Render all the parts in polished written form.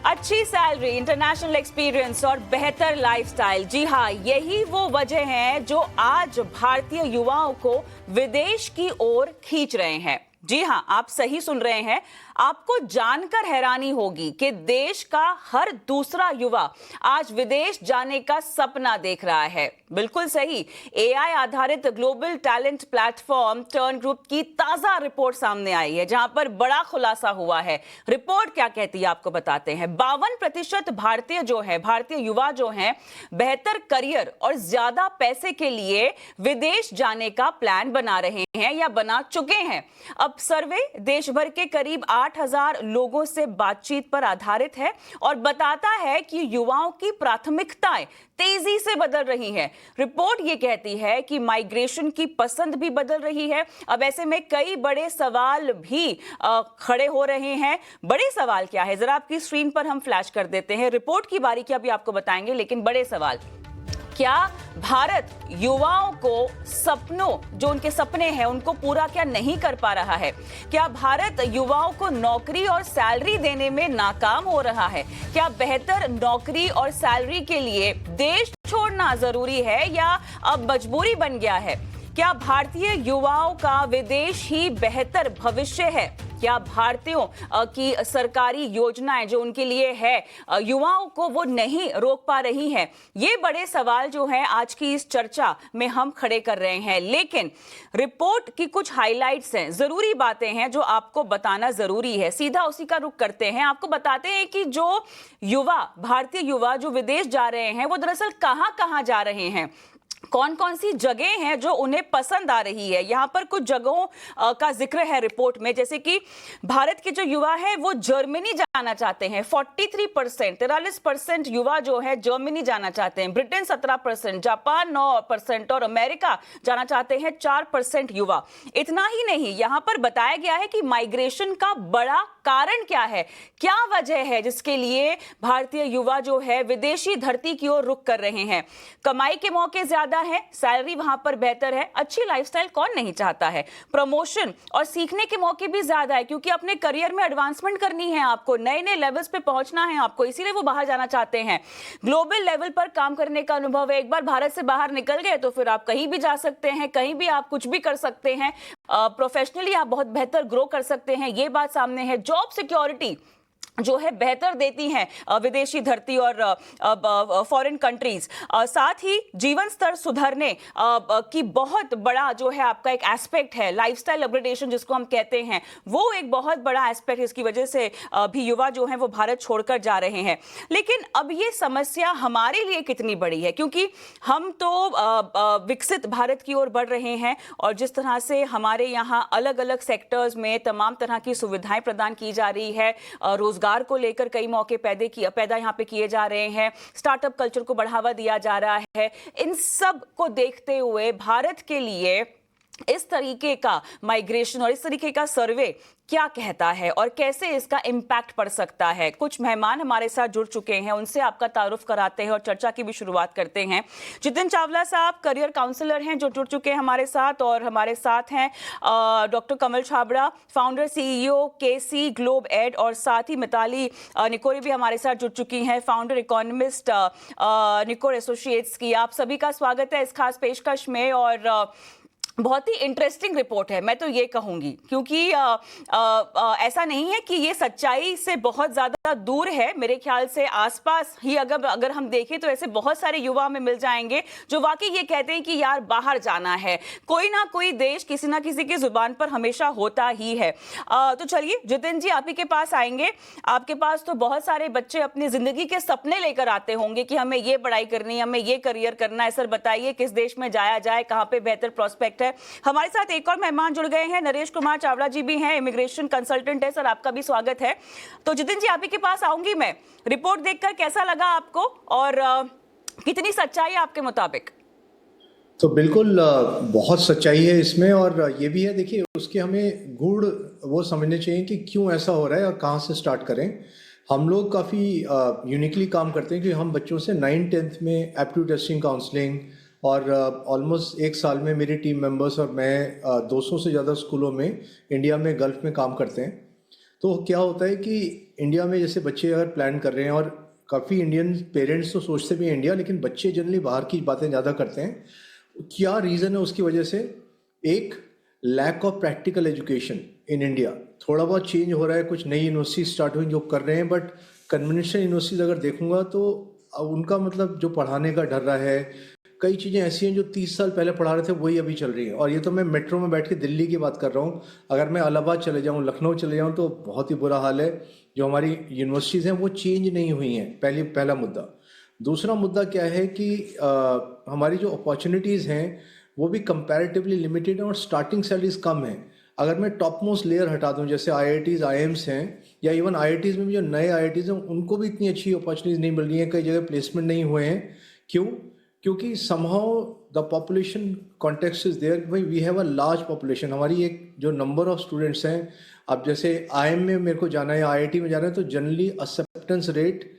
अच्छी salary, international experience और बेहतर लाइफस्टाइल, जी हाँ, यही वो वजह है जो आज भारतीय युवाओं को विदेश की ओर खींच रहे हैं। जी हाँ, आप सही सुन रहे हैं। आपको जानकर हैरानी होगी कि देश का हर दूसरा युवा आज विदेश जाने का सपना देख रहा है। बिल्कुल सही। एआई आधारित global talent platform turn group की ताजा रिपोर्ट सामने आई है, जहां पर बड़ा खुलासा हुआ है। रिपोर्ट क्या कहती है आपको बताते हैं। 52% भारतीय युवा जो हैं, बेहतर करियर और ज्यादा पैसे के लिए विदेश जाने का प्लान बना रहे हैं या बना चुके हैं। अब सर्वे देश भर के करीब 8,000 लोगों से बातचीत पर आधारित है और बताता है कि युवाओं की प्राथमिकताएं तेजी से बदल रही हैं। रिपोर्ट ये कहती है कि माइग्रेशन की पसंद भी बदल रही है। अब ऐसे में कई बड़े सवाल भी खड़े हो रहे हैं। बड़े सवाल क्या है, जरा आपकी स्क्रीन पर हम फ्लैश कर देते हैं। रिपोर्ट की बारीकियां भी आपको बताएंगे, लेकिन बड़े सवाल, क्या भारत युवाओं को जो उनके सपने हैं उनको पूरा क्या नहीं कर पा रहा है? क्या भारत युवाओं को नौकरी और सैलरी देने में नाकाम हो रहा है? क्या बेहतर नौकरी और सैलरी के लिए देश छोड़ना जरूरी है या अब मजबूरी बन गया है? क्या भारतीय युवाओं का विदेश ही बेहतर भविष्य है? क्या भारतीयों की सरकारी योजनाएं जो उनके लिए है युवाओं को वो नहीं रोक पा रही हैं? ये बड़े सवाल जो हैं आज की इस चर्चा में हम खड़े कर रहे हैं। लेकिन रिपोर्ट की कुछ हाइलाइट्स हैं, जरूरी बातें हैं जो आपको बताना जरूरी है। सीधा उसी का रुख करते हैं। आपको बताते हैं कि जो भारतीय युवा जो विदेश जा रहे हैं वो दरअसल कहां जा रहे हैं, कौन कौन सी जगह हैं जो उन्हें पसंद आ रही है। यहां पर कुछ जगहों का जिक्र है रिपोर्ट में, जैसे कि भारत के जो युवा है वो जर्मनी जाना चाहते हैं। 43% युवा जो है जर्मनी जाना चाहते हैं। ब्रिटेन 17%, जापान 9% और अमेरिका जाना चाहते हैं 4% युवा। इतना ही नहीं, यहां पर बताया गया है कि माइग्रेशन का बड़ा कारण क्या है, क्या वजह है जिसके लिए भारतीय युवा जो है विदेशी धरती की ओर रुख कर रहे हैं। कमाई के मौके ज्यादा है, सैलरी वहां पर बेहतर है, अच्छी लाइफस्टाइल कौन नहीं चाहता है, प्रमोशन और सीखने के मौके भी ज्यादा है, क्योंकि अपने करियर में एडवांसमेंट करनी है, आपको नए नए लेवल्स पे पहुंचना है आपको, इसीलिए वो बाहर जाना चाहते हैं। ग्लोबल लेवल पर काम करने का अनुभव है। एक बार भारत से बाहर निकल गए तो फिर आप कहीं भी जा सकते हैं, कहीं भी आप कुछ भी कर सकते हैं, प्रोफेशनली आप बहुत बेहतर ग्रो कर सकते हैं, ये बात सामने है। जॉब सिक्योरिटी जो है बेहतर देती हैं विदेशी धरती और फॉरेन कंट्रीज। साथ ही जीवन स्तर सुधारने की बहुत बड़ा जो है आपका एक एस्पेक्ट है, लाइफस्टाइल अपग्रेडेशन जिसको हम कहते हैं, वो एक बहुत बड़ा एस्पेक्ट, इसकी वजह से भी युवा जो है वो भारत छोड़कर जा रहे हैं। लेकिन अब ये समस्या हमारे लिए कितनी बड़ी है, क्योंकि हम तो विकसित भारत की ओर बढ़ रहे हैं और जिस तरह से हमारे यहाँ अलग अलग सेक्टर्स में तमाम तरह की सुविधाएं प्रदान की जा रही है, रोजगार को लेकर कई मौके पैदा यहाँ पे किए जा रहे हैं, स्टार्टअप कल्चर को बढ़ावा दिया जा रहा है, इन सब को देखते हुए भारत के लिए इस तरीके का माइग्रेशन और इस तरीके का सर्वे क्या कहता है और कैसे इसका इंपैक्ट पड़ सकता है। कुछ मेहमान हमारे साथ जुड़ चुके हैं, उनसे आपका तारुफ कराते हैं और चर्चा की भी शुरुआत करते हैं। जितिन चावला साहब करियर काउंसलर हैं जो जुड़ चुके हैं हमारे साथ, और हमारे साथ हैं डॉक्टर कमल छाबड़ा, फाउंडर सीईओ केसी ग्लोब एड, और साथ ही मिताली निकोरे भी हमारे साथ जुड़ चुकी हैं, फाउंडर इकोनॉमिस्ट निकोर एसोसिएट्स की। आप सभी का स्वागत है इस खास पेशकश में। और बहुत ही इंटरेस्टिंग रिपोर्ट है, मैं तो ये कहूंगी, क्योंकि ऐसा नहीं है कि ये सच्चाई से बहुत ज्यादा दूर है। मेरे ख्याल से आसपास ही अगर हम देखें तो ऐसे बहुत सारे युवा हमें मिल जाएंगे जो वाकई ये कहते हैं कि यार बाहर जाना है, कोई ना कोई देश किसी ना किसी की जुबान पर हमेशा होता ही है। तो चलिए जितिन जी, आप ही के पास आएंगे। आपके पास तो बहुत सारे बच्चे अपनी जिंदगी के सपने लेकर आते होंगे कि हमें ये पढ़ाई करनी है, हमें ये करियर करना है। सर बताइए किस देश में जाया जाए, कहाँ पे बेहतर प्रोस्पेक्ट है। हमारे साथ एक और मेहमान जुड़ गए हैं, नरेश कुमार चावला जी भी हैं, इमिग्रेशन कंसल्टेंट है। सर आपका भी स्वागत है। तो जितिन जी, आप ही के पास आऊंगी मैं। रिपोर्ट देखकर कैसा लगा आपको और कितनी सच्चाई है आपके मुताबिक? तो बिल्कुल बहुत सच्चाई है इसमें, और ये भी है, देखिए उसके हमें गुण वो समझने चाहिए कि क्यों ऐसा हो रहा है और कहाँ से स्टार्ट करें। हम लोग काफ़ी यूनिकली काम करते हैं कि हम बच्चों से 9th-10th में एप्टीट्यूड टेस्टिंग काउंसलिंग, और ऑलमोस्ट 1 साल में मेरी टीम मेंबर्स और मैं 200 से ज़्यादा स्कूलों में इंडिया में गल्फ में काम करते हैं। तो क्या होता है कि इंडिया में जैसे बच्चे अगर प्लान कर रहे हैं, और काफ़ी इंडियन पेरेंट्स तो सोचते भी हैं इंडिया, लेकिन बच्चे जनरली बाहर की बातें ज़्यादा करते हैं। क्या रीज़न है उसकी वजह से? एक, lack of practical education in India. थोड़ा बहुत चेंज हो रहा है, कुछ नई यूनिवर्सिटी स्टार्ट हुई जो कर रहे हैं, बट कन्वेंशनल यूनिवर्सिटीज़ अगर देखूंगा तो उनका मतलब जो पढ़ाने का डर रहा है, कई चीज़ें ऐसी हैं जो 30 साल पहले पढ़ा रहे थे वही अभी चल रही हैं। और ये तो मैं मेट्रो में बैठ के दिल्ली की बात कर रहा हूँ। अगर मैं इलाहाबाद चले जाऊँ, लखनऊ चले जाऊँ, तो बहुत ही बुरा हाल है। जो हमारी यूनिवर्सिटीज़ हैं वो चेंज नहीं हुई हैं, पहला मुद्दा। दूसरा मुद्दा क्या है कि हमारी जो अपॉर्चुनिटीज़ हैं वो भी कंपैरेटिवली लिमिटेड हैं, और स्टार्टिंग सैलरीज कम हैं। अगर मैं टॉप मोस्ट लेयर हटा दूं, जैसे आईआईटीज़ आईएम्स हैं, या इवन आईआईटीज़ में भी जो नए आईआईटीज़ हैं उनको भी इतनी अच्छी अपॉर्चुनिटीज़ नहीं मिल रही हैं, कई जगह प्लेसमेंट नहीं हुए हैं। क्यों? क्योंकि somehow the population context is there. भाई we have a large population, हमारी एक जो नंबर ऑफ स्टूडेंट्स हैं, अब जैसे आईएम में मेरे को जाना है या आईआईटी में जाना है, तो जनरली एक्सेप्टेंस रेट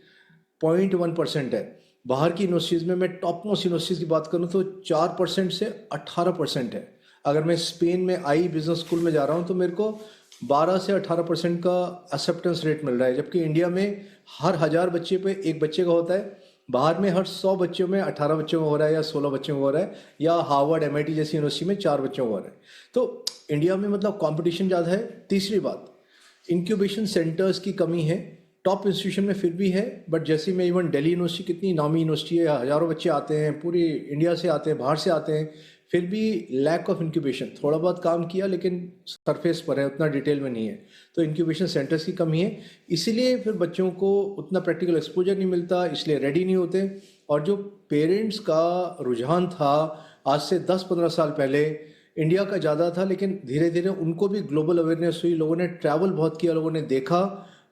0.1% है। बाहर की यूनिवर्सिटीज़ में, मैं टॉप मोस्ट यूनिवर्सिटीज़ की बात करूँ तो 4% से 18% है। अगर मैं स्पेन में आई बिजनेस स्कूल में जा रहा हूँ तो मेरे को 12 से 18% का एक्सेप्टेंस रेट मिल रहा है, जबकि इंडिया में हर 1000 बच्चे पे एक बच्चे का होता है। बाहर में हर 100 बच्चों में 18 बच्चों को हो रहा है, या 16 बच्चों को हो रहा है, या हार्वर्ड एमआईटी जैसी यूनिवर्सिटी में 4 बच्चों को हो रहा है। तो इंडिया में मतलब कंपटीशन ज़्यादा है। तीसरी बात, इंक्यूबेशन सेंटर्स की कमी है। टॉप इंस्टीट्यूशन में फिर भी है, बट जैसे मैं इवन दिल्ली यूनिवर्सिटी, कितनी नामी यूनिवर्सिटी है, हज़ारों बच्चे आते हैं, पूरी इंडिया से आते हैं, बाहर से आते हैं, फिर भी लैक ऑफ इंक्यूबेशन। थोड़ा बहुत काम किया लेकिन सरफेस पर है, उतना डिटेल में नहीं है। तो इंक्यूबेशन सेंटर्स की कमी है, इसीलिए फिर बच्चों को उतना प्रैक्टिकल एक्सपोजर नहीं मिलता, इसलिए रेडी नहीं होते। और जो पेरेंट्स का रुझान था आज से 10-15 साल पहले, इंडिया का ज़्यादा था, लेकिन धीरे धीरे उनको भी ग्लोबल अवेयरनेस हुई, लोगों ने ट्रैवल बहुत किया, लोगों ने देखा,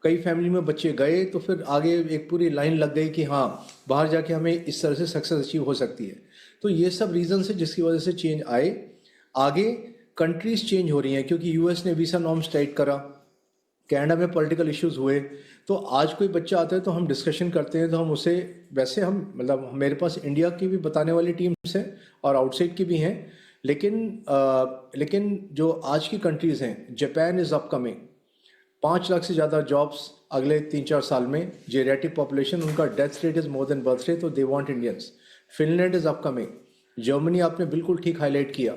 कई फैमिली में बच्चे गए, तो फिर आगे एक पूरी लाइन लग गई कि हाँ, बाहर जाके हमें इस तरह से सक्सेस अचीव हो सकती है। तो ये सब रीजन है जिसकी वजह से चेंज आए। आगे कंट्रीज चेंज हो रही हैं, क्योंकि यूएस ने वीसा नॉर्म्स टाइट करा, कनाडा में पॉलिटिकल इश्यूज हुए। तो आज कोई बच्चा आता है तो हम डिस्कशन करते हैं, तो हम उसे, वैसे हम मतलब मेरे पास इंडिया की भी बताने वाली टीम्स हैं और आउटसाइड की भी हैं, लेकिन जो आज की कंट्रीज़ हैं, जापान इज़ अपकमिंग, 5 लाख से ज़्यादा जॉब्स अगले 3-4 साल में। जेरियाट्रिक पॉपुलेशन, उनका death rate is more than birth rate, तो they want Indians. Finland is upcoming. Germany आपने बिल्कुल ठीक हाईलाइट किया।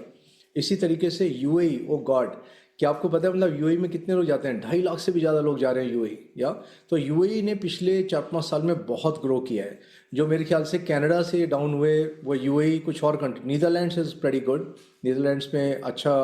इसी तरीके से यूएई, ओ गॉड, क्या आपको पता है मतलब यूएई में कितने लोग जाते हैं? 2.5 लाख से भी ज़्यादा लोग जा रहे हैं यूएई। या तो यूएई ने पिछले 4-5 साल में बहुत ग्रो किया है। जो मेरे ख्याल से कनाडा से डाउन हुए वो यूएई, कुछ और country, Netherlands is pretty good, Netherlands में अच्छा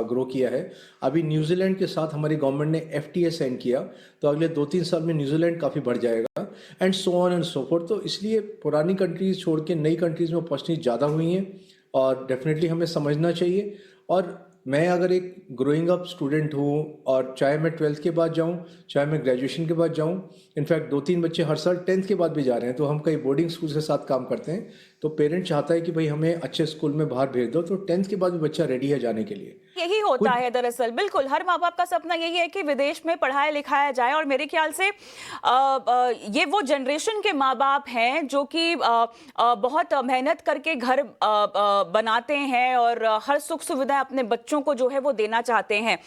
ग्रो किया है। अभी न्यूजीलैंड के साथ हमारी गवर्नमेंट ने एफटीए साइन किया, तो अगले 2-3 साल में न्यूजीलैंड काफ़ी बढ़ जाएगा, and so on and so fourth. तो इसलिए पुरानी कंट्रीज़ छोड़ के नई कंट्रीज़ में अपॉर्चुनिटी ज़्यादा हुई हैं, और डेफिनेटली हमें समझना चाहिए। और मैं अगर एक ग्रोइंग अप स्टूडेंट हूँ, और चाहे मैं 12th के बाद जाऊँ, चाहे मैं ग्रेजुएशन के बाद जाऊँ, इनफैक्ट 2-3 बच्चे हर साल 10th के बाद भी जा रहे हैं, तो हम कई बोर्डिंग स्कूल के साथ काम करते हैं। तो पेरेंट चाहता है कि भाई हमें अच्छे स्कूल में बाहर भेज दो, तो 10th के बाद भी बच्चा रेडी है जाने के लिए। यही होता है दरअसल, बिल्कुल हर माँ बाप का सपना यही है कि विदेश में पढ़ाया लिखाया जाए। और मेरे ख्याल से ये वो जनरेशन के माँ बाप हैं जो कि बहुत मेहनत करके घर बनाते हैं और हर सुख सुविधा अपने बच्चों को जो है वो देना चाहते हैं।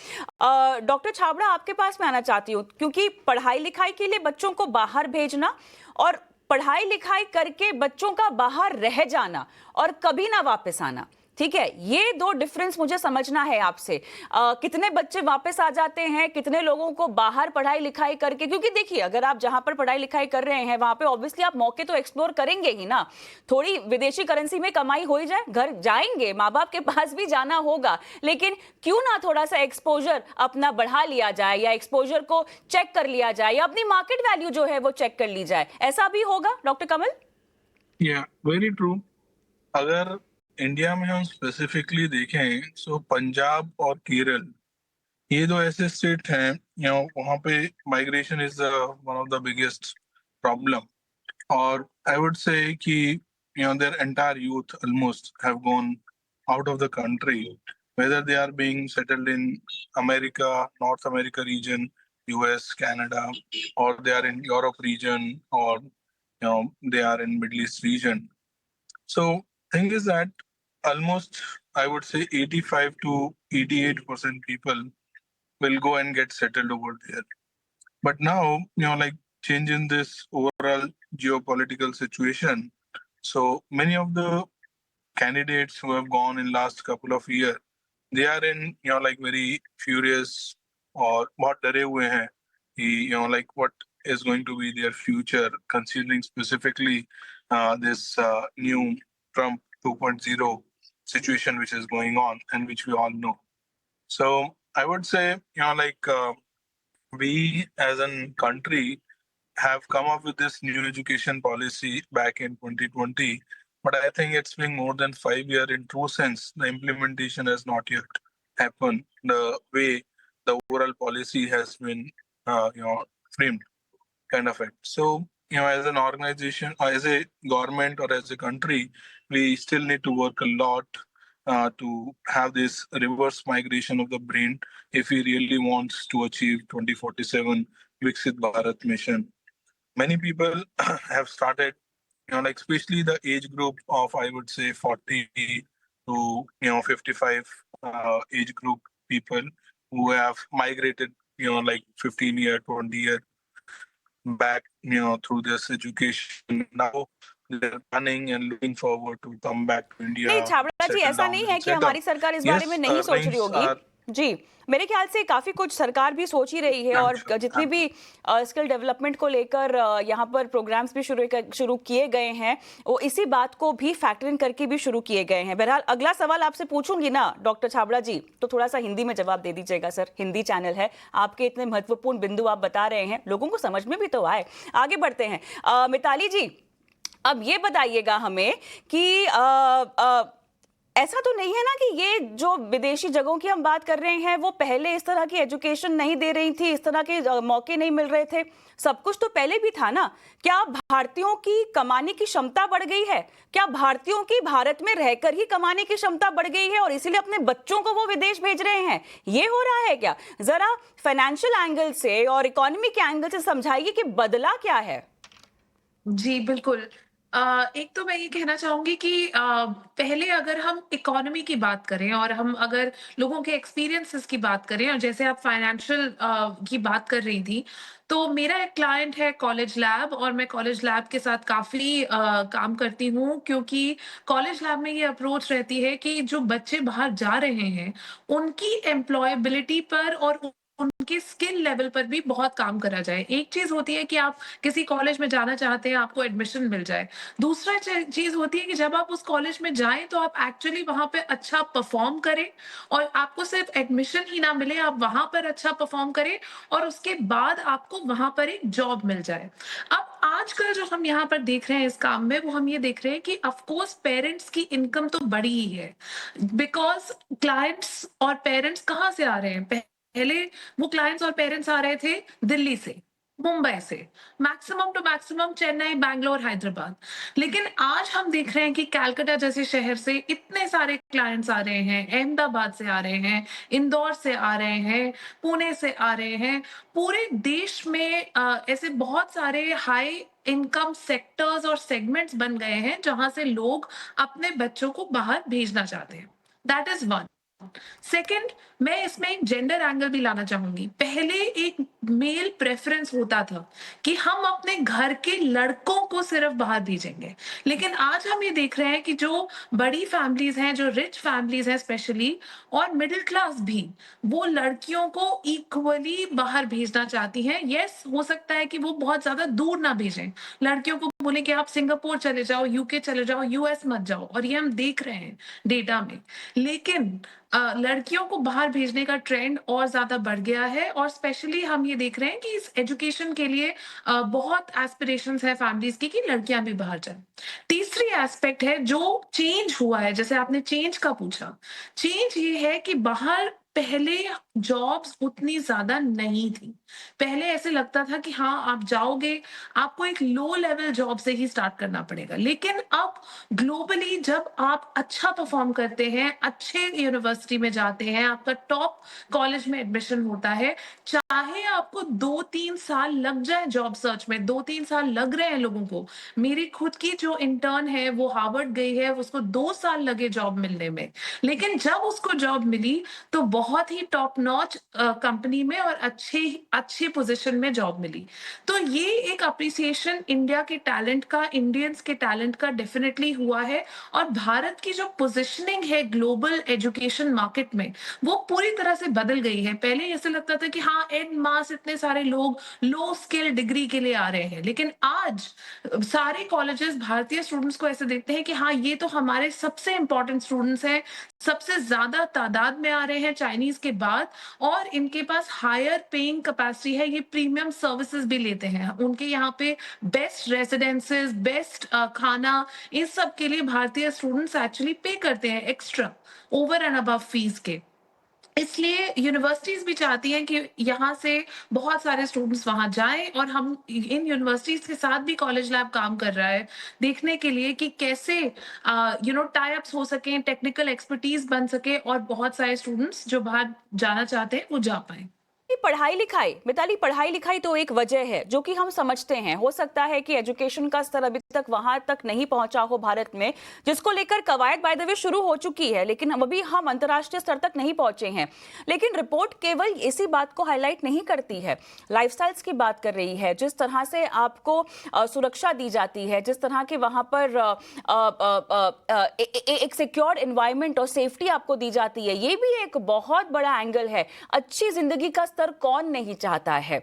डॉक्टर छाबड़ा, आपके पास मैं आना चाहती हूँ, क्योंकि पढ़ाई लिखाई के लिए बच्चों को बाहर भेजना और पढ़ाई लिखाई करके बच्चों का बाहर रह जाना और कभी ना वापस आना, ठीक है, ये दो डिफरेंस मुझे समझना है आपसे। कितने बच्चे वापस आ जाते हैं, कितने लोगों को बाहर पढ़ाई लिखाई करके, क्योंकि देखिए अगर आप जहां पर पढ़ाई लिखाई कर रहे हैं वहां पे ऑब्वियसली आप मौके तो एक्सप्लोर करेंगे ही ना। थोड़ी विदेशी करेंसी में कमाई हो ही जाए, घर जाएंगे, माँ बाप के पास भी जाना होगा, लेकिन क्यों ना थोड़ा सा एक्सपोजर अपना बढ़ा लिया जाए, या एक्सपोजर को चेक कर लिया जाए, या अपनी मार्केट वैल्यू जो है वो चेक कर ली जाए। ऐसा भी होगा डॉक्टर कमल? Very true. अगर इंडिया में हम स्पेसिफिकली देखें तो पंजाब और केरल, ये दो ऐसे स्टेट हैं, वहाँ पे migration is one of the biggest problem. और आई वुड से कि their entire youth almost have gone out of the country, whether they are being settled in America, North America region, US, Canada, or they are in Europe region, or they are in Middle East region. So thing is that almost, I would say 85 to 88% people will go and get settled over there. But now, like change in this overall geopolitical situation. So many of the candidates who have gone in last couple of years, they are in, like very furious or बहुत डरे हुए हैं कि, like what is going to be their future, considering specifically this new Trump 2.0 situation which is going on and which we all know. So I would say, like we as a country have come up with this new education policy back in 2020, but I think it's been more than 5 years. In true sense, the implementation has not yet happened the way the overall policy has been, framed, kind of it. So, as an organization, or as a government, or as a country, we still need to work a lot to have this reverse migration of the brain if we really want to achieve 2047 Viksit Bharat mission. Many people have started, like especially the age group of, I would say, 40 to 55 age group people who have migrated, like 15 year, 20 year back, through this education. Now they're planning and looking forward to come back to नहीं India, Chhabra जी, settle ऐसा down नहीं है and कि settle. हमारी सरकार इस बारे में Yes, नहीं सोच रही earnings होगी are. जी। मेरे ख्याल से काफी कुछ सरकार भी सोच ही रही है I'm और sure. जितनी I'm भी स्किल डेवलपमेंट को लेकर यहाँ पर प्रोग्राम्स भी शुरू किए गए हैं, वो इसी बात को भी फैक्टर इन करके भी शुरू किए गए हैं। बहरहाल अगला सवाल आपसे पूछूंगी ना डॉक्टर छाबड़ा जी, तो थोड़ा सा हिंदी में जवाब दे दीजिएगा सर, हिंदी चैनल है, आपके इतने महत्वपूर्ण बिंदु आप बता रहे हैं, लोगों को समझ में भी तो आए। आगे बढ़ते हैं। मिताली जी, अब ये बताइएगा हमें कि ऐसा तो नहीं है ना कि ये जो विदेशी जगहों की हम बात कर रहे हैं वो पहले इस तरह की एजुकेशन नहीं दे रही थी, इस तरह के मौके नहीं मिल रहे थे, सब कुछ तो पहले भी था ना। क्या भारतीयों की कमाने की क्षमता बढ़ गई है? क्या भारतीयों की भारत में रहकर ही कमाने की क्षमता बढ़ गई है और इसीलिए अपने बच्चों को वो विदेश भेज रहे हैं? ये हो रहा है क्या? जरा फाइनेंशियल एंगल से और इकोनॉमी के एंगल से समझाइए कि बदला क्या है। जी, बिल्कुल। एक तो मैं ये कहना चाहूँगी कि पहले अगर हम इकोनॉमी की बात करें और हम अगर लोगों के एक्सपीरियंसेस की बात करें और जैसे आप फाइनेंशियल की बात कर रही थी, तो मेरा एक क्लाइंट है कॉलेज लैब और मैं कॉलेज लैब के साथ काफ़ी काम करती हूँ क्योंकि कॉलेज लैब में ये अप्रोच रहती है कि जो बच्चे बाहर जा रहे हैं, उनकी एम्प्लॉयबिलिटी पर और उनके स्किल लेवल पर भी बहुत काम करा जाए। एक चीज़ होती है कि आप किसी कॉलेज में जाना चाहते हैं, आपको एडमिशन मिल जाए। दूसरा चीज़ होती है कि जब आप उस कॉलेज में जाएँ तो आप एक्चुअली वहाँ पे अच्छा परफ़ॉर्म करें और आपको सिर्फ़ एडमिशन ही ना मिले, आप वहाँ पर अच्छा परफ़ॉर्म करें और उसके बाद आपको वहाँ पर एक जॉब मिल जाए। अब आजकल जो हम यहाँ पर देख रहे हैं इस काम में, वो हम ये देख रहे हैं कि ऑफ़ कोर्स पेरेंट्स की इनकम तो बढ़ी ही है। बिकॉज़ क्लाइंट्स और पेरेंट्स कहाँ से आ रहे हैं? पहले वो क्लाइंट्स और पेरेंट्स आ रहे थे दिल्ली से, मुंबई से, maximum to maximum Chennai, Bangalore, Hyderabad. लेकिन आज हम देख रहे हैं कि कलकत्ता जैसे शहर से इतने सारे क्लाइंट्स आ रहे हैं, अहमदाबाद से आ रहे हैं, इंदौर से आ रहे हैं, पुणे से आ रहे हैं। पूरे देश में ऐसे बहुत सारे हाई इनकम सेक्टर्स और सेगमेंट्स बन गए हैं, जहाँ से लोग अपने बच्चों को बाहर भेजना चाहते हैं। That is one. सेकंड, मैं इसमें एक जेंडर एंगल भी लाना चाहूंगी। पहले एक मेल प्रेफरेंस होता था कि हम अपने घर के लड़कों को सिर्फ बाहर भेजेंगे, लेकिन आज हम ये देख रहे हैं कि जो बड़ी फैमिलीज हैं, जो रिच फैमिलीज हैं स्पेशली, और मिडिल क्लास भी, वो लड़कियों को इक्वली बाहर भेजना चाहती हैं। यस, हो सकता है कि वो बहुत ज्यादा दूर ना भेजें, लड़कियों को बोले कि आप सिंगापुर चले जाओ, यूके चले जाओ, यूएस मत जाओ, और ये हम देख रहे हैं डेटा में। लेकिन लड़कियों को बाहर भेजने का ट्रेंड और ज़्यादा बढ़ गया है और स्पेशली हम ये देख रहे हैं कि इस एजुकेशन के लिए बहुत एस्पिरेशंस है फैमिलीज की कि लड़कियां भी बाहर जाएं। तीसरी एस्पेक्ट है जो चेंज हुआ है, जैसे आपने चेंज का पूछा, चेंज ये है कि बाहर पहले जॉब्स उतनी ज़्यादा नहीं थी। पहले ऐसे लगता था कि हाँ, आप जाओगे, आपको एक लो लेवल जॉब से ही स्टार्ट करना पड़ेगा। लेकिन अब ग्लोबली जब आप अच्छा परफॉर्म करते हैं, अच्छे यूनिवर्सिटी में जाते हैं, आपका टॉप कॉलेज में एडमिशन होता है, चाहे आपको 2-3 साल लग जाए जॉब सर्च में, 2-3 साल लग रहे हैं लोगों को। मेरी खुद की जो इंटर्न है वो हार्वर्ड गई है, उसको 2 साल लगे जॉब मिलने में। लेकिन जब उसको जॉब मिली तो बहुत ही टॉप नॉच कंपनी में और अच्छे पोज़ीशन में जॉब मिली। तो ये एक एप्रिसिएशन इंडिया के टैलेंट का, इंडियंस के टैलेंट का डेफिनिटली हुआ है और भारत की जो पोज़ीशनिंग है ग्लोबल एजुकेशन मार्केट में, वो पूरी तरह से बदल गई है। पहले ऐसे लगता था कि हाँ, एन मास इतने सारे लोग लो स्किल डिग्री के लिए आ रहे हैं, लेकिन आज सारे कॉलेजेस भारतीय स्टूडेंट्स को ऐसे देखते हैं कि हाँ, ये तो हमारे सबसे इंपॉर्टेंट स्टूडेंट्स हैं, सबसे ज्यादा तादाद में आ रहे हैं चाइनीज के बाद, और इनके पास हायर पेइंग कैपेसिटी है, ये प्रीमियम सर्विसेज भी लेते हैं। उनके यहाँ पे बेस्ट रेसिडेंसेस, बेस्ट खाना, इस सब के लिए भारतीय स्टूडेंट्स एक्चुअली पे करते हैं extra over and above fees के। इसलिए यूनिवर्सिटीज़ भी चाहती हैं कि यहाँ से बहुत सारे स्टूडेंट्स वहाँ जाएँ, और हम इन यूनिवर्सिटीज़ के साथ भी कॉलेज लैब काम कर रहा है, देखने के लिए कि कैसे टाई अप्स हो सकें, टेक्निकल एक्सपर्टीज़ बन सके और बहुत सारे स्टूडेंट्स जो बाहर जाना चाहते हैं, वो जा पाएँ। पढ़ाई लिखाई, मिताली, पढ़ाई लिखाई तो एक वजह है जो कि हम समझते हैं। हो सकता है कि एजुकेशन का स्तर अभी तक वहां तक नहीं पहुंचा हो भारत में, जिसको लेकर कवायद बाय द वे शुरू हो चुकी है, लेकिन अभी हम अंतर्राष्ट्रीय स्तर तक नहीं पहुंचे हैं। लेकिन रिपोर्ट केवल इसी बात को हाईलाइट नहीं करती है, लाइफस्टाइल्स की बात कर रही है, जिस तरह से आपको सुरक्षा दी जाती है, जिस तरह के वहां पर एक सिक्योर एनवायरनमेंट और सेफ्टी आपको दी जाती है, ये भी एक बहुत बड़ा एंगल है। अच्छी जिंदगी का स्तर कौन नहीं चाहता है?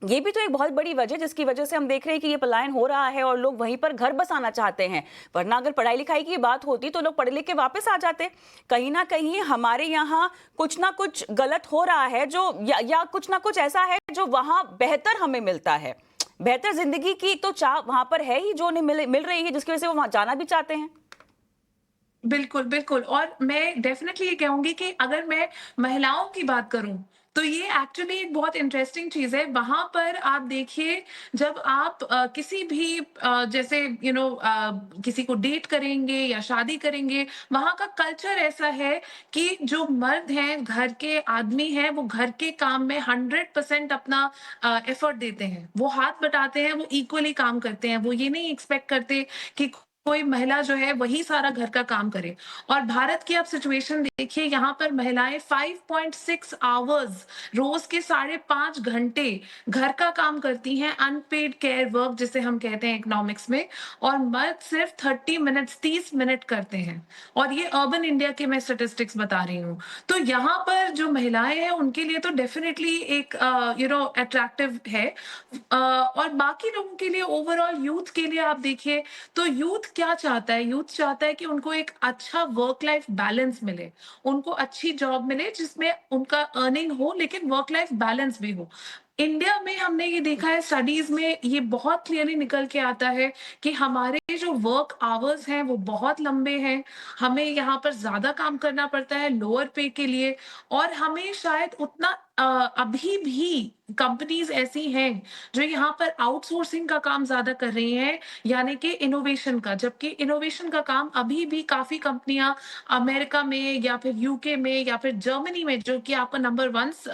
ये भी तो एक बहुत बड़ी वजह, जिसकी वजह से हम देख रहे हैं कि ये पलायन हो रहा है और लोग वहीं पर घर बसाना चाहते हैं। वरना अगर पढ़ाई लिखाई की बात होती तो लोग पढ़ लिख के वापस आ जाते। कहीं ना कहीं हमारे यहाँ कुछ ना कुछ गलत हो रहा है, जो या कुछ ना कुछ ऐसा है जो वहां बेहतर हमें मिलता है। बेहतर जिंदगी की तो चाह वहां पर है ही, जो नहीं मिल रही है, जिसकी वजह से वो वहां जाना भी चाहते हैं। बिल्कुल, बिल्कुल, और मैं डेफ़िनेटली ये कहूँगी कि अगर मैं महिलाओं की बात करूँ, तो ये एक्चुअली एक बहुत इंटरेस्टिंग चीज़ है। वहाँ पर आप देखिए, जब आप किसी भी जैसे किसी को डेट करेंगे या शादी करेंगे, वहाँ का कल्चर ऐसा है कि जो मर्द हैं, घर के आदमी हैं, वो घर के काम में 100% अपना एफर्ट देते हैं। वो हाथ बटाते हैं, वो इक्वली काम करते हैं। वो ये नहीं एक्सपेक्ट करते कि कोई महिला जो है वही सारा घर का काम करे। और भारत की आप सिचुएशन देखिए, यहाँ पर महिलाएं 5.6 आवर्स, रोज के 5.5 घंटे घर का काम करती हैं, अनपेड केयर वर्क जिसे हम कहते हैं इकोनॉमिक्स में, और मर्द सिर्फ 30 मिनट करते हैं। और ये अर्बन इंडिया के मैं स्टेटिस्टिक्स बता रही हूँ। तो यहाँ पर जो महिलाएं हैं उनके लिए तो डेफिनेटली एक अट्रैक्टिव है। और बाकी लोगों के लिए, ओवरऑल यूथ के लिए आप देखिए, तो यूथ क्या चाहता है? यूथ चाहता है कि उनको एक अच्छा वर्क लाइफ बैलेंस मिले, उनको अच्छी जॉब मिले जिसमें उनका अर्निंग हो, लेकिन वर्क लाइफ बैलेंस भी हो। इंडिया में हमने ये देखा है, स्टडीज में ये बहुत क्लियरली निकल के आता है कि हमारे जो वर्क आवर्स हैं वो बहुत लंबे हैं। हमें यहाँ पर ज्यादा काम करना पड़ता है लोअर पे के लिए, और हमें शायद उतना अभी भी कंपनीज ऐसी हैं जो यहाँ पर आउटसोर्सिंग का काम ज्यादा कर रही हैं, यानी कि इनोवेशन का। जबकि इनोवेशन का काम अभी भी काफी कंपनियां अमेरिका में या फिर यूके में या फिर जर्मनी में, जो कि आपका नंबर 1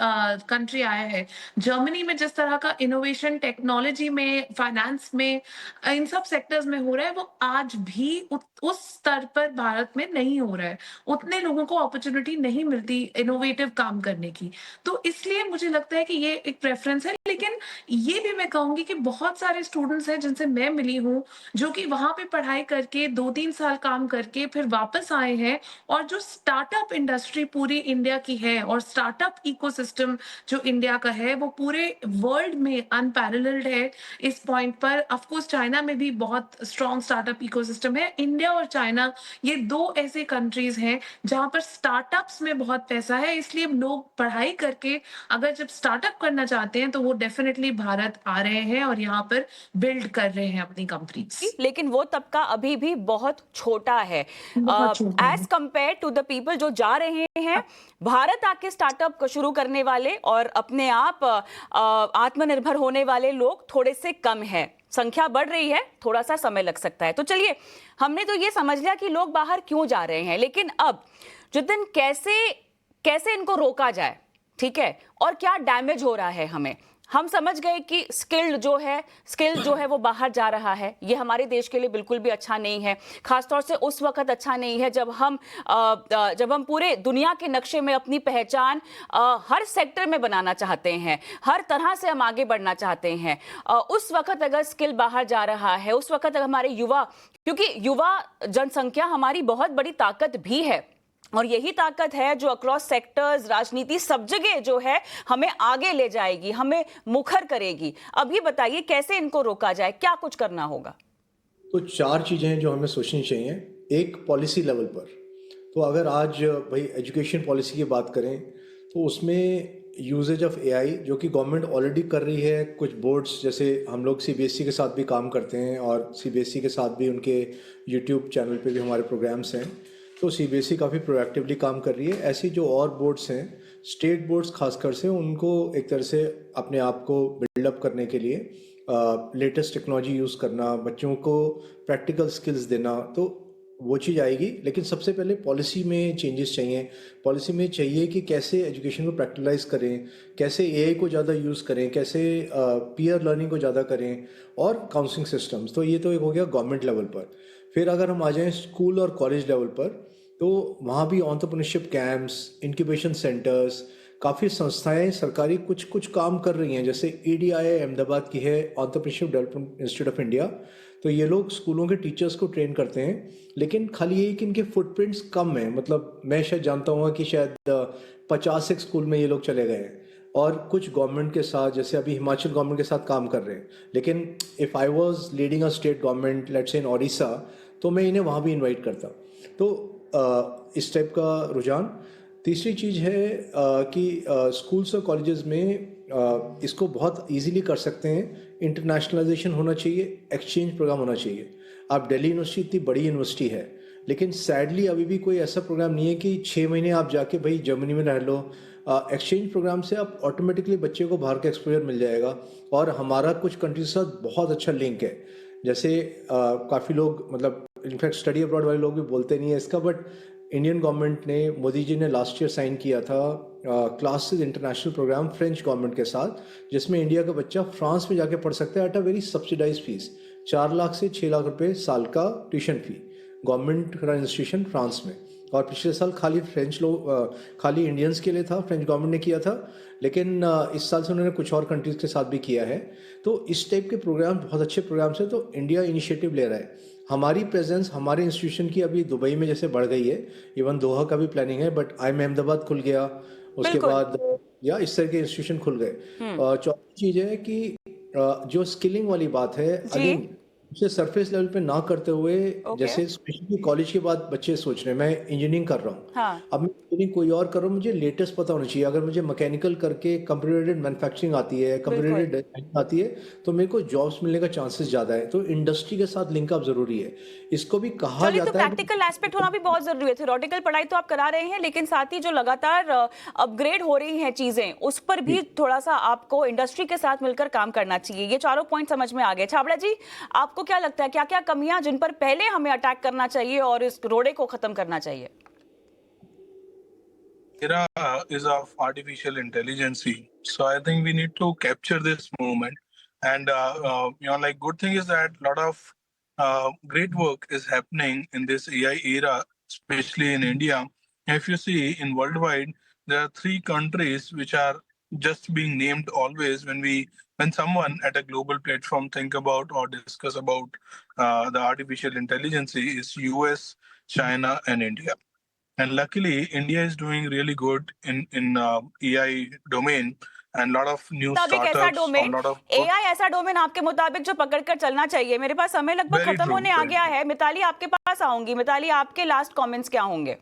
कंट्री आया है, जर्मनी में जिस तरह का इनोवेशन टेक्नोलॉजी में, फाइनेंस में, इन सब सेक्टर्स में हो रहा है, वो आज भी उस स्तर पर भारत में नहीं हो रहा है। उतने लोगों को अपॉर्चुनिटी नहीं मिलती इनोवेटिव काम करने की। तो इसलिए मुझे लगता है कि ये एक प्रेफरेंस है। लेकिन ये भी मैं कहूंगी कि बहुत सारे स्टूडेंट्स हैं जिनसे मैं मिली हूँ, जो कि वहां पे पढ़ाई करके 2-3 साल काम करके फिर वापस आए हैं, और जो स्टार्टअप इंडस्ट्री पूरी इंडिया की है और स्टार्टअप इकोसिस्टम जो इंडिया का है, वो पूरे वर्ल्ड में अनपैरेलल्ड है इस पॉइंट पर। ऑफ कोर्स चाइना में भी बहुत स्ट्रॉन्ग स्टार्टअप इकोसिस्टम है। इंडिया और चाइना, ये 2 ऐसे कंट्रीज हैं जहां पर स्टार्टअप्स में बहुत पैसा है। इसलिए लोग पढ़ाई करके अगर जब स्टार्टअप करना चाहते हैं तो वो डेफिनेटली भारत आ रहे हैं और यहाँ पर बिल्ड कर रहे हैं अपनी कंपनीज। लेकिन वो तबका अभी भी बहुत छोटा है as compare to the people जो जा रहे हैं। भारत आके स्टार्टअप शुरू करने वाले और अपने आप आत्मनिर्भर होने वाले लोग थोड़े से कम है। संख्या बढ़ रही है, थोड़ा सा समय लग सकता है। तो चलिए, हमने तो ये समझ लिया कि लोग बाहर क्यों जा रहे हैं, लेकिन अब जितिन, कैसे इनको रोका जाए? ठीक है, और क्या डैमेज हो रहा है हमें। हम समझ गए कि स्किल जो है वो बाहर जा रहा है, ये हमारे देश के लिए बिल्कुल भी अच्छा नहीं है। खासतौर से उस वक्त अच्छा नहीं है जब हम पूरे दुनिया के नक्शे में अपनी पहचान हर सेक्टर में बनाना चाहते हैं, हर तरह से हम आगे बढ़ना चाहते हैं। उस वक्त अगर स्किल बाहर जा रहा है, उस वक्त अगर हमारे युवा, क्योंकि युवा जनसंख्या हमारी बहुत बड़ी ताकत भी है, और यही ताकत है जो अक्रॉस सेक्टर्स, राजनीति, सब जगह जो है हमें आगे ले जाएगी, हमें मुखर करेगी। अब ये बताइए कैसे इनको रोका जाए, क्या कुछ करना होगा। तो 4 चीज़ें हैं जो हमें सोचनी चाहिए। एक, पॉलिसी लेवल पर, तो अगर आज भाई एजुकेशन पॉलिसी की बात करें तो उसमें यूजेज ऑफ एआई जो कि गवर्नमेंट ऑलरेडी कर रही है। कुछ बोर्ड्स, जैसे हम लोग सीबीएसई के साथ भी काम करते हैं और सीबीएसई के साथ भी उनके यूट्यूब चैनल पे भी हमारे प्रोग्राम्स हैं, तो सीबीएसई काफ़ी प्रोएक्टिवली काम कर रही है। ऐसी जो और बोर्ड्स हैं, स्टेट बोर्ड्स खासकर से, उनको एक तरह से अपने आप को बिल्डअप करने के लिए लेटेस्ट टेक्नोलॉजी यूज़ करना, बच्चों को प्रैक्टिकल स्किल्स देना, तो वो चीज़ आएगी। लेकिन सबसे पहले पॉलिसी में चेंजेस चाहिए। पॉलिसी में चाहिए कि कैसे एजुकेशन को प्रैक्टिकलाइज करें, कैसे एआई को ज़्यादा यूज़ करें, कैसे पीयर लर्निंग को ज़्यादा करें, और काउंसलिंग सिस्टम्स। तो ये तो एक हो गया गवर्नमेंट लेवल पर। फिर अगर हम आ जाएं स्कूल और कॉलेज लेवल पर, तो वहाँ भी एंटरप्रेन्योरशिप कैंप्स, इंक्यूबेशन सेंटर्स, काफ़ी संस्थाएं सरकारी कुछ कुछ काम कर रही हैं। जैसे एडीआई अहमदाबाद की है, entrepreneurship development institute of India. तो ये लोग स्कूलों के टीचर्स को ट्रेन करते हैं, लेकिन खाली यही कि इनके फुटप्रिंट्स कम हैं। मतलब मैं शायद जानता हूँ कि शायद 50 एक स्कूल में ये लोग चले गए हैं, और कुछ गवर्नमेंट के साथ, जैसे अभी हिमाचल गवर्नमेंट के साथ काम कर रहे हैं। लेकिन if I was leading a state government, let's say इन ओडिशा, तो मैं इन्हें वहाँ भी इनवाइट करता। तो इस टाइप का रुझान। तीसरी चीज़ है कि स्कूल्स और कॉलेजेस में इसको बहुत इजीली कर सकते हैं। इंटरनेशनलाइजेशन होना चाहिए, एक्सचेंज प्रोग्राम होना चाहिए। अब दिल्ली यूनिवर्सिटी इतनी बड़ी यूनिवर्सिटी है, लेकिन सैडली अभी भी कोई ऐसा प्रोग्राम नहीं है कि 6 महीने आप जाके भाई जर्मनी में रह लो। एक्सचेंज प्रोग्राम से आप ऑटोमेटिकली बच्चे को बाहर का एक्सपोजर मिल जाएगा। और हमारा कुछ कंट्रीज के साथ बहुत अच्छा लिंक है। जैसे काफ़ी लोग, मतलब इनफैक्ट स्टडी अब्रॉड वाले लोग भी बोलते नहीं है इसका, बट इंडियन गवर्नमेंट ने, मोदी जी ने लास्ट ईयर साइन किया था classes international programme French government के साथ, जिसमें इंडिया का बच्चा फ्रांस में जाके पढ़ सकता है at a very subsidize fees. 4 lakh से 6 लाख रुपए साल का ट्यूशन फी, गवर्नमेंट का इंस्टीट्यूशन फ्रांस में। और पिछले साल खाली इंडियंस के लिए था, फ्रेंच गवर्नमेंट ने किया था, लेकिन इस साल से उन्होंने कुछ और कंट्रीज़ के साथ भी किया है। तो इस टाइप के प्रोग्राम बहुत अच्छे प्रोग्राम्स हैं। तो इंडिया इनिशिएटिव ले रहा है। हमारी प्रेजेंस हमारे इंस्टीट्यूशन की अभी दुबई में जैसे बढ़ गई है, इवन दोहा का भी प्लानिंग है, बट IIM अहमदाबाद खुल गया, उसके बाद या इस तरह के इंस्टीट्यूशन खुल गए। और चौथी चीज़ है कि जो स्किलिंग वाली बात है, अगेन उसे सरफेस लेवल पे ना करते हुए, जैसे स्पेशली कॉलेज के बाद बच्चे सोच रहे हैं मैं इंजीनियरिंग कर रहा हूँ, हाँ। अब मैं इंजीनियरिंग कोई और कर रहा हूँ, मुझे लेटेस्ट पता होना चाहिए। अगर मुझे मैकेनिकल करके कंप्यूटर एडेड मैन्युफैक्चरिंग आती है, कंप्यूटर एडेड डिजाइनिंग आती है, तो मेरे को जॉब्स मिलने का चांसेस ज़्यादा है। तो इंडस्ट्री के साथ लिंकअप जरूरी है। इसको भी कहा तो जाता है, प्रैक्टिकल एस्पेक्ट होना भी बहुत जरूरी है। थ्योरेटिकल पढ़ाई तो आप करा रहे हैं, लेकिन साथ ही जो लगातार अपग्रेड हो रही हैं चीजें, उस पर भी थोड़ा सा आपको इंडस्ट्री के साथ मिलकर काम करना चाहिए। ये चारों पॉइंट समझ में आ गए। छाबड़ा जी, आपको क्या लगता है, क्या क्या कमियां जिन पर पहले हमें अटैक करना चाहिए और इस रोड़े को खत्म करना चाहिए? Era is of artificial intelligence, so I think we need to capture this moment. And like good thing is that a lot of great work is happening in this AI era, especially in India. If you see in worldwide, there are 3 countries which are just being named always when someone at a global platform think about or discuss about the artificial intelligence is US, China, and India. And luckily, India is doing really good in AI domain, and lot of new तब एक ऐसा startups, domain, lot of AI ऐसा domain आपके मुताबिक जो पकड़कर चलना चाहिए। मेरे पास समय लगभग Very खत्म true, होने आ very गया true. है। मिताली, आपके पास आऊंगी। मिताली, आपके लास्ट कमेंट्स क्या होंगे?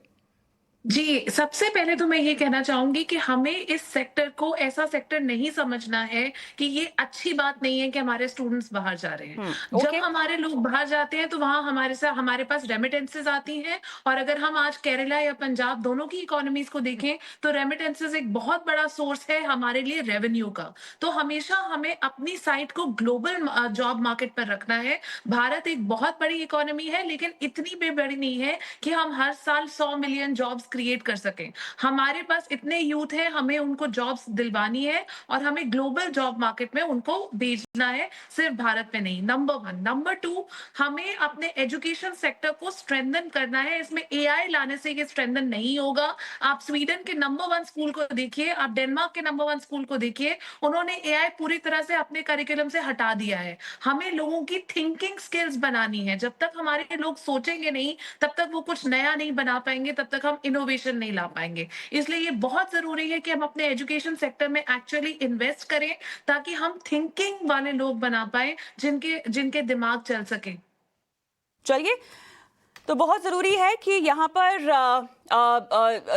जी, सबसे पहले तो मैं ये कहना चाहूँगी कि हमें इस सेक्टर को ऐसा सेक्टर नहीं समझना है कि ये अच्छी बात नहीं है कि हमारे स्टूडेंट्स बाहर जा रहे हैं। जब ओके। हमारे लोग बाहर जाते हैं तो वहाँ हमारे पास रेमिटेंसेस आती हैं, और अगर हम आज केरला या पंजाब दोनों की इकोनॉमीज को देखें तो रेमिटेंसेस एक बहुत बड़ा सोर्स है हमारे लिए रेवेन्यू का। तो हमेशा हमें अपनी साइट को ग्लोबल जॉब मार्केट पर रखना है। भारत एक बहुत बड़ी इकोनॉमी है, लेकिन इतनी भी बड़ी नहीं है कि हम हर साल 100 मिलियन जॉब्स क्रिएट कर सकें। हमारे पास इतने यूथ हैं, हमें उनको जॉब्स दिलवानी है और हमें ग्लोबल जॉब मार्केट में उनको भेजना है, सिर्फ भारत में नहीं। नंबर 1। नंबर 2, हमें अपने एजुकेशन सेक्टर को स्ट्रेंथन करना है। इसमें एआई लाने से ये स्ट्रेंथन नहीं होगा। आप स्वीडन के नंबर 1 स्कूल को देखिए, आप डेनमार्क के नंबर 1 स्कूल को देखिए, उन्होंने एआई पूरी तरह से अपने करिकुलम से हटा दिया है। हमें लोगों की थिंकिंग स्किल्स बनानी है। जब तक हमारे लोग सोचेंगे नहीं, तब तक वो कुछ नया नहीं बना पाएंगे, तब तक हम इनोवेशन नहीं ला पाएंगे। इसलिए ये बहुत जरूरी है कि हम अपने एजुकेशन सेक्टर में एक्चुअली इन्वेस्ट करें, ताकि हम थिंकिंग वाले लोग बना पाए, जिनके दिमाग चल सके। चलिए, तो बहुत ज़रूरी है कि यहाँ पर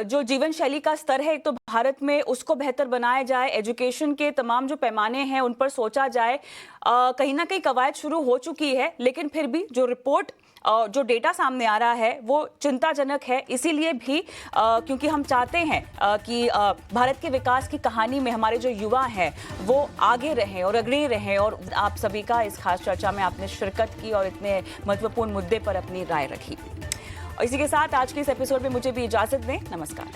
जो जीवन शैली का स्तर है, एक तो भारत में उसको बेहतर बनाया जाए, एजुकेशन के तमाम जो पैमाने हैं उन पर सोचा जाए। कहीं ना कहीं कवायद शुरू हो चुकी है, लेकिन फिर भी जो रिपोर्ट जो डेटा सामने आ रहा है वो चिंताजनक है। इसीलिए भी क्योंकि हम चाहते हैं कि भारत के विकास की कहानी में हमारे जो युवा हैं वो आगे रहें और अग्रणी रहें। और आप सभी का इस खास चर्चा में आपने शिरकत की और इतने महत्वपूर्ण मुद्दे पर अपनी राय रखी। और इसी के साथ आज के इस एपिसोड में मुझे भी इजाजत दें। नमस्कार।